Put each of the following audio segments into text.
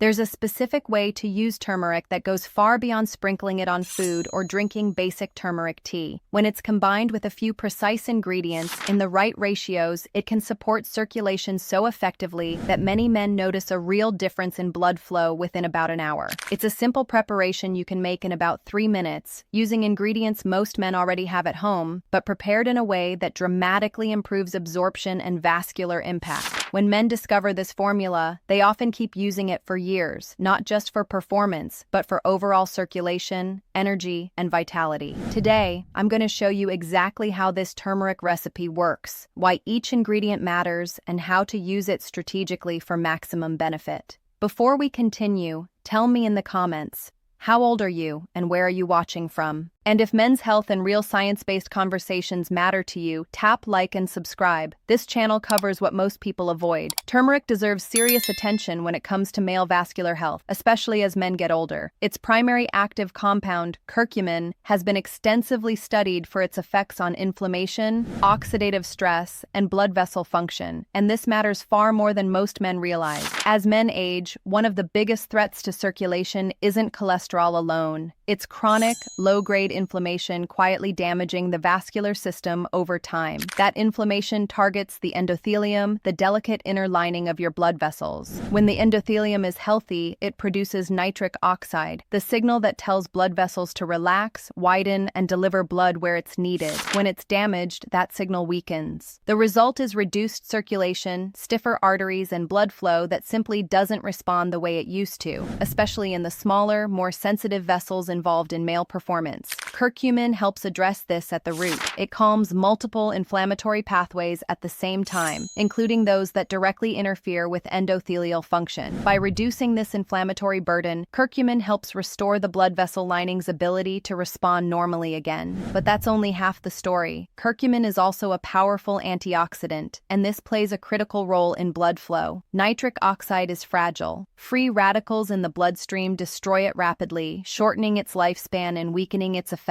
There's a specific way to use turmeric that goes far beyond sprinkling it on food or drinking basic turmeric tea. When it's combined with a few precise ingredients in the right ratios, it can support circulation so effectively that many men notice a real difference in blood flow within about an hour. It's a simple preparation you can make in about 3 minutes, using ingredients most men already have at home, but prepared in a way that dramatically improves absorption and vascular impact. When men discover this formula, they often keep using it for years, not just for performance, but for overall circulation, energy, and vitality. Today, I'm going to show you exactly how this turmeric recipe works, why each ingredient matters, and how to use it strategically for maximum benefit. Before we continue, tell me in the comments, how old are you and where are you watching from? And if men's health and real science-based conversations matter to you, tap like and subscribe. This channel covers what most people avoid. Turmeric deserves serious attention when it comes to male vascular health, especially as men get older. Its primary active compound, curcumin, has been extensively studied for its effects on inflammation, oxidative stress, and blood vessel function, and this matters far more than most men realize. As men age, one of the biggest threats to circulation isn't cholesterol alone. It's chronic, low-grade inflammation quietly damaging the vascular system over time. That inflammation targets the endothelium, the delicate inner lining of your blood vessels. When the endothelium is healthy, it produces nitric oxide, the signal that tells blood vessels to relax, widen, and deliver blood where it's needed. When it's damaged, that signal weakens. The result is reduced circulation, stiffer arteries, and blood flow that simply doesn't respond the way it used to, especially in the smaller, more sensitive vessels involved in male performance. Curcumin helps address this at the root. It calms multiple inflammatory pathways at the same time, including those that directly interfere with endothelial function. By reducing this inflammatory burden, curcumin helps restore the blood vessel lining's ability to respond normally again. But that's only half the story. Curcumin is also a powerful antioxidant, and this plays a critical role in blood flow. Nitric oxide is fragile. Free radicals in the bloodstream destroy it rapidly, shortening its lifespan and weakening its effects.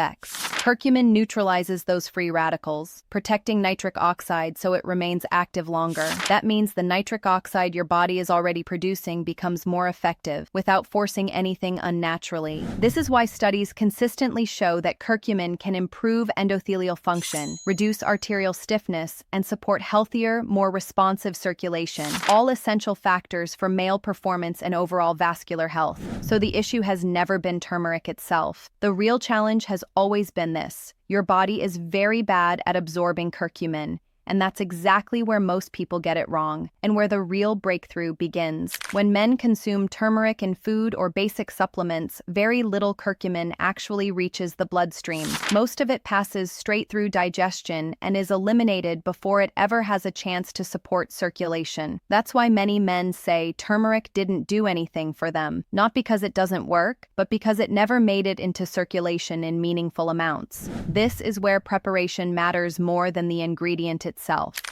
Curcumin neutralizes those free radicals, protecting nitric oxide so it remains active longer. That means the nitric oxide your body is already producing becomes more effective without forcing anything unnaturally. This is why studies consistently show that curcumin can improve endothelial function, reduce arterial stiffness, and support healthier, more responsive circulation, all essential factors for male performance and overall vascular health. So the issue has never been turmeric itself. The real challenge has always been this. Your body is very bad at absorbing curcumin, and that's exactly where most people get it wrong, and where the real breakthrough begins. When men consume turmeric in food or basic supplements, very little curcumin actually reaches the bloodstream. Most of it passes straight through digestion and is eliminated before it ever has a chance to support circulation. That's why many men say turmeric didn't do anything for them, not because it doesn't work, but because it never made it into circulation in meaningful amounts. This is where preparation matters more than the ingredient itself.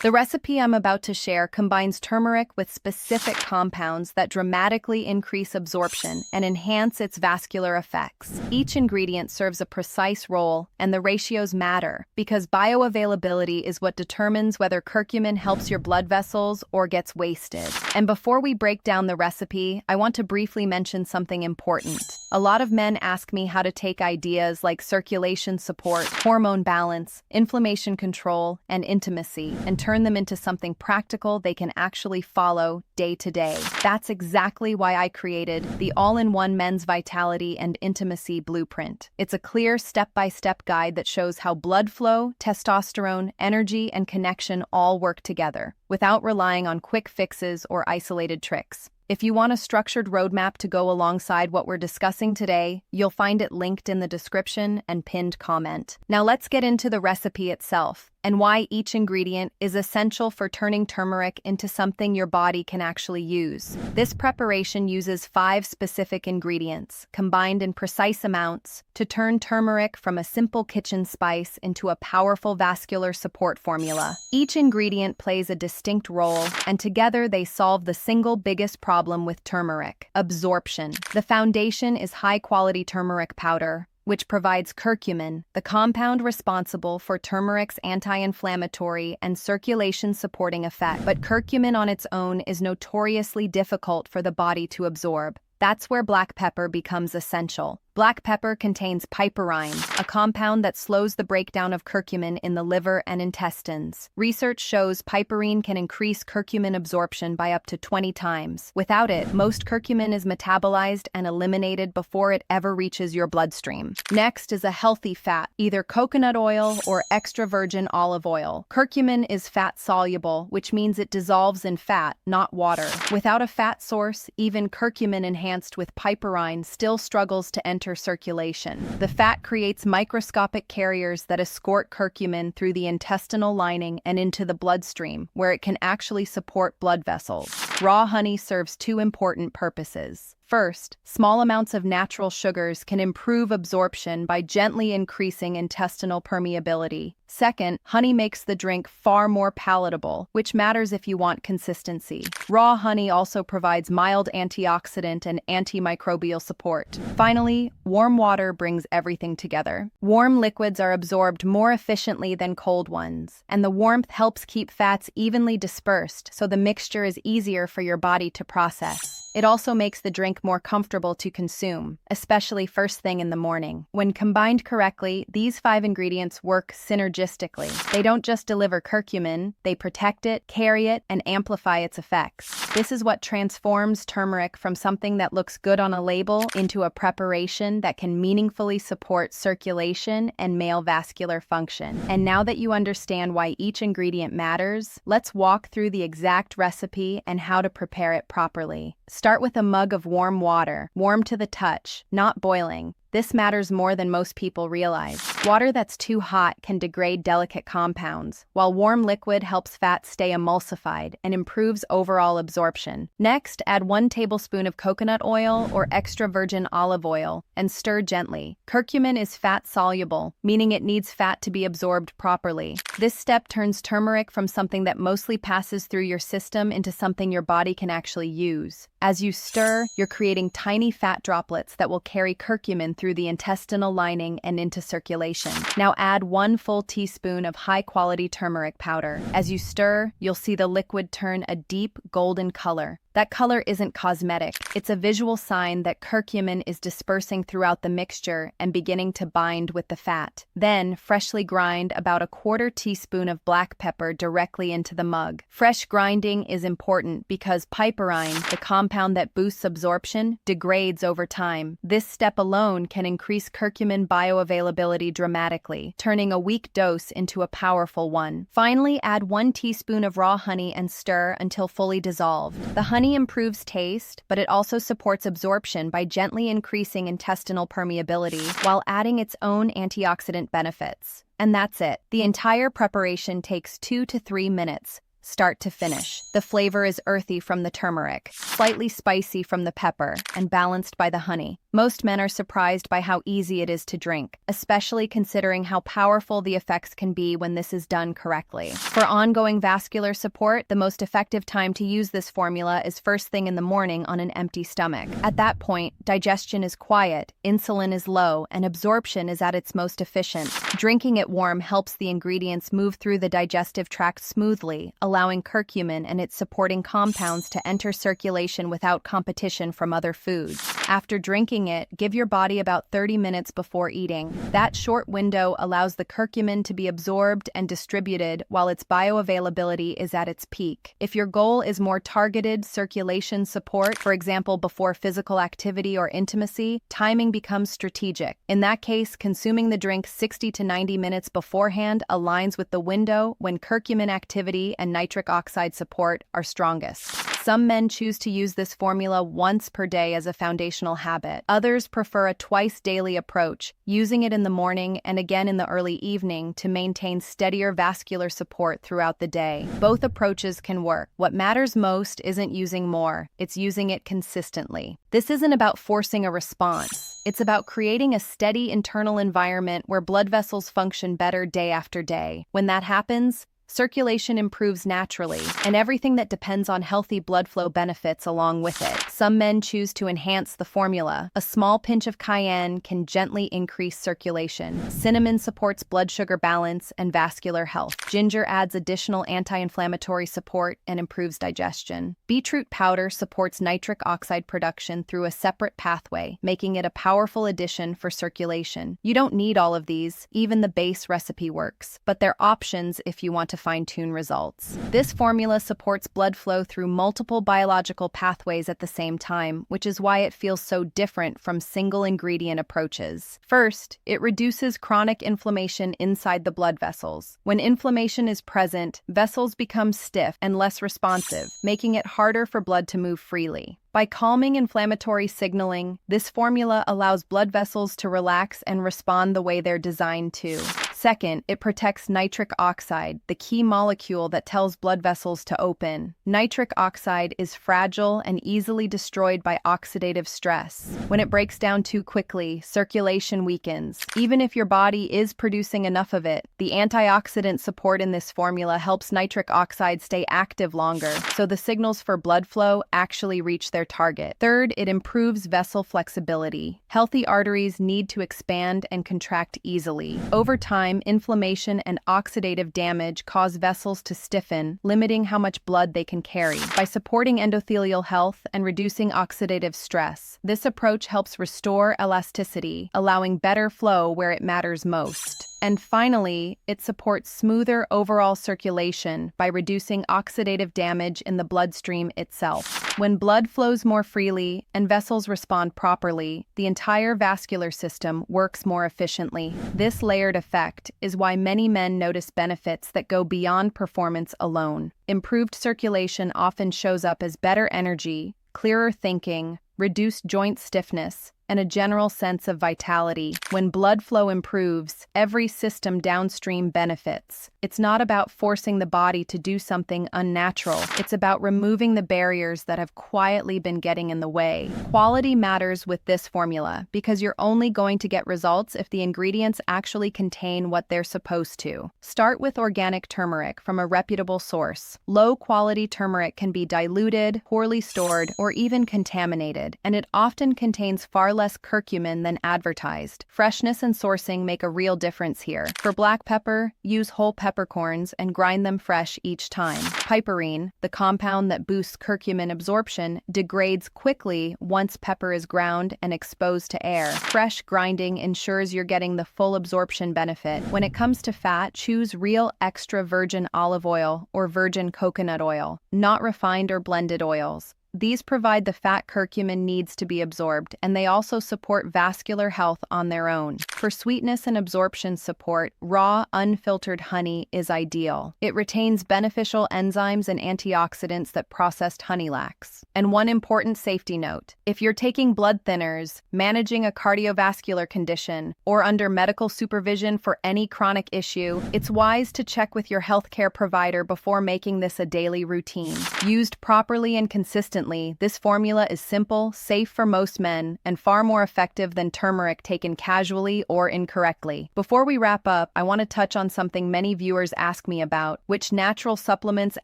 The recipe I'm about to share combines turmeric with specific compounds that dramatically increase absorption and enhance its vascular effects. Each ingredient serves a precise role, and the ratios matter, because bioavailability is what determines whether curcumin helps your blood vessels or gets wasted. And before we break down the recipe, I want to briefly mention something important. A lot of men ask me how to take ideas like circulation support, hormone balance, inflammation control, and intimacy, and turn them into something practical they can actually follow day to day. That's exactly why I created the all-in-one Men's Vitality and Intimacy Blueprint. It's a clear step-by-step guide that shows how blood flow, testosterone, energy, and connection all work together, without relying on quick fixes or isolated tricks. If you want a structured roadmap to go alongside what we're discussing today, you'll find it linked in the description and pinned comment. Now let's get into the recipe itself, and why each ingredient is essential for turning turmeric into something your body can actually use. This preparation uses 5 specific ingredients, combined in precise amounts, to turn turmeric from a simple kitchen spice into a powerful vascular support formula. Each ingredient plays a distinct role, and together they solve the single biggest problem with turmeric: absorption. The foundation is high-quality turmeric powder, which provides curcumin, the compound responsible for turmeric's anti-inflammatory and circulation-supporting effect. But curcumin on its own is notoriously difficult for the body to absorb. That's where black pepper becomes essential. Black pepper contains piperine, a compound that slows the breakdown of curcumin in the liver and intestines. Research shows piperine can increase curcumin absorption by up to 20 times. Without it, most curcumin is metabolized and eliminated before it ever reaches your bloodstream. Next is a healthy fat, either coconut oil or extra virgin olive oil. Curcumin is fat-soluble, which means it dissolves in fat, not water. Without a fat source, even curcumin enhanced with piperine still struggles to enter circulation. The fat creates microscopic carriers that escort curcumin through the intestinal lining and into the bloodstream, where it can actually support blood vessels. Raw honey serves two important purposes. First, small amounts of natural sugars can improve absorption by gently increasing intestinal permeability. Second, honey makes the drink far more palatable, which matters if you want consistency. Raw honey also provides mild antioxidant and antimicrobial support. Finally, warm water brings everything together. Warm liquids are absorbed more efficiently than cold ones, and the warmth helps keep fats evenly dispersed so the mixture is easier for your body to process. It also makes the drink more comfortable to consume, especially first thing in the morning. When combined correctly, these 5 ingredients work synergistically. They don't just deliver curcumin, they protect it, carry it, and amplify its effects. This is what transforms turmeric from something that looks good on a label into a preparation that can meaningfully support circulation and male vascular function. And now that you understand why each ingredient matters, let's walk through the exact recipe and how to prepare it properly. Start with a mug of warm water, warm to the touch, not boiling. This matters more than most people realize. Water that's too hot can degrade delicate compounds, while warm liquid helps fats stay emulsified and improves overall absorption. Next, add 1 tablespoon of coconut oil or extra virgin olive oil and stir gently. Curcumin is fat-soluble, meaning it needs fat to be absorbed properly. This step turns turmeric from something that mostly passes through your system into something your body can actually use. As you stir, you're creating tiny fat droplets that will carry curcumin through the intestinal lining and into circulation. Now add 1 full teaspoon of high-quality turmeric powder. As you stir, you'll see the liquid turn a deep golden color. That color isn't cosmetic. It's a visual sign that curcumin is dispersing throughout the mixture and beginning to bind with the fat. Then, freshly grind about 1/4 teaspoon of black pepper directly into the mug. Fresh grinding is important because piperine, the compound that boosts absorption, degrades over time. This step alone can increase curcumin bioavailability dramatically, turning a weak dose into a powerful one. Finally, add 1 teaspoon of raw honey and stir until fully dissolved. The honey improves taste, but it also supports absorption by gently increasing intestinal permeability while adding its own antioxidant benefits. And that's it. The entire preparation takes 2 to 3 minutes, start to finish. The flavor is earthy from the turmeric, slightly spicy from the pepper, and balanced by the honey. Most men are surprised by how easy it is to drink, especially considering how powerful the effects can be when this is done correctly. For ongoing vascular support, the most effective time to use this formula is first thing in the morning on an empty stomach. At that point, digestion is quiet, insulin is low, and absorption is at its most efficient. Drinking it warm helps the ingredients move through the digestive tract smoothly, allowing curcumin and its supporting compounds to enter circulation without competition from other foods. After drinking it, give your body about 30 minutes before eating. That short window allows the curcumin to be absorbed and distributed while its bioavailability is at its peak. If your goal is more targeted circulation support, for example before physical activity or intimacy, timing becomes strategic. In that case, consuming the drink 60 to 90 minutes beforehand aligns with the window when curcumin activity and nitric oxide support are strongest. Some men choose to use this formula once per day as a foundational habit. Others prefer a twice-daily approach, using it in the morning and again in the early evening to maintain steadier vascular support throughout the day. Both approaches can work. What matters most isn't using more, it's using it consistently. This isn't about forcing a response. It's about creating a steady internal environment where blood vessels function better day after day. When that happens, circulation improves naturally, and everything that depends on healthy blood flow benefits along with it. Some men choose to enhance the formula. A small pinch of cayenne can gently increase circulation. Cinnamon supports blood sugar balance and vascular health. Ginger adds additional anti-inflammatory support and improves digestion. Beetroot powder supports nitric oxide production through a separate pathway, making it a powerful addition for circulation. You don't need all of these, even the base recipe works, but they're options if you want to fine-tune results. This formula supports blood flow through multiple biological pathways at the same time, which is why it feels so different from single-ingredient approaches. First, it reduces chronic inflammation inside the blood vessels. When inflammation is present, vessels become stiff and less responsive, making it harder for blood to move freely. By calming inflammatory signaling, this formula allows blood vessels to relax and respond the way they're designed to. Second, it protects nitric oxide, the key molecule that tells blood vessels to open. Nitric oxide is fragile and easily destroyed by oxidative stress. When it breaks down too quickly, circulation weakens. Even if your body is producing enough of it, the antioxidant support in this formula helps nitric oxide stay active longer, so the signals for blood flow actually reach their target. Third, it improves vessel flexibility. Healthy arteries need to expand and contract easily. Over time, inflammation and oxidative damage cause vessels to stiffen, limiting how much blood they can carry. By supporting endothelial health and reducing oxidative stress, this approach helps restore elasticity, allowing better flow where it matters most. And finally, it supports smoother overall circulation by reducing oxidative damage in the bloodstream itself. When blood flows more freely and vessels respond properly, the entire vascular system works more efficiently. This layered effect is why many men notice benefits that go beyond performance alone. Improved circulation often shows up as better energy, clearer thinking, reduced joint stiffness, and a general sense of vitality. When blood flow improves, every system downstream benefits. It's not about forcing the body to do something unnatural. It's about removing the barriers that have quietly been getting in the way. Quality matters with this formula because you're only going to get results if the ingredients actually contain what they're supposed to. Start with organic turmeric from a reputable source. Low-quality turmeric can be diluted, poorly stored, or even contaminated, and it often contains far less curcumin than advertised. Freshness and sourcing make a real difference here. For black pepper, use whole peppercorns and grind them fresh each time. Piperine, the compound that boosts curcumin absorption, degrades quickly once pepper is ground and exposed to air. Fresh grinding ensures you're getting the full absorption benefit. When it comes to fat, choose real extra virgin olive oil or virgin coconut oil, not refined or blended oils. These provide the fat curcumin needs to be absorbed, and they also support vascular health on their own. For sweetness and absorption support, raw, unfiltered honey is ideal. It retains beneficial enzymes and antioxidants that processed honey lacks. And one important safety note: if you're taking blood thinners, managing a cardiovascular condition, or under medical supervision for any chronic issue, it's wise to check with your healthcare provider before making this a daily routine. Used properly and consistently, this formula is simple, safe for most men, and far more effective than turmeric taken casually or incorrectly. Before we wrap up, I want to touch on something many viewers ask me about: which natural supplements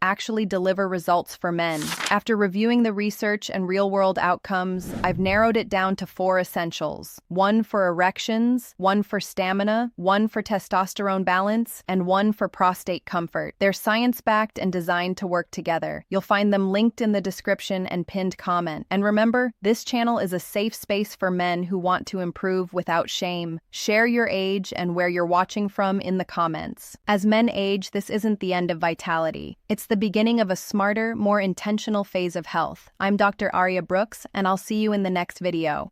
actually deliver results for men. After reviewing the research and real-world outcomes, I've narrowed it down to 4 essentials: 1 for erections, 1 for stamina, 1 for testosterone balance, and 1 for prostate comfort. They're science-backed and designed to work together. You'll find them linked in the description and pinned comment. And remember, this channel is a safe space for men who want to improve without shame. Share your age and where you're watching from in the comments. As men age, this isn't the end of vitality. It's the beginning of a smarter, more intentional phase of health. I'm Dr. Aria Brooks, and I'll see you in the next video.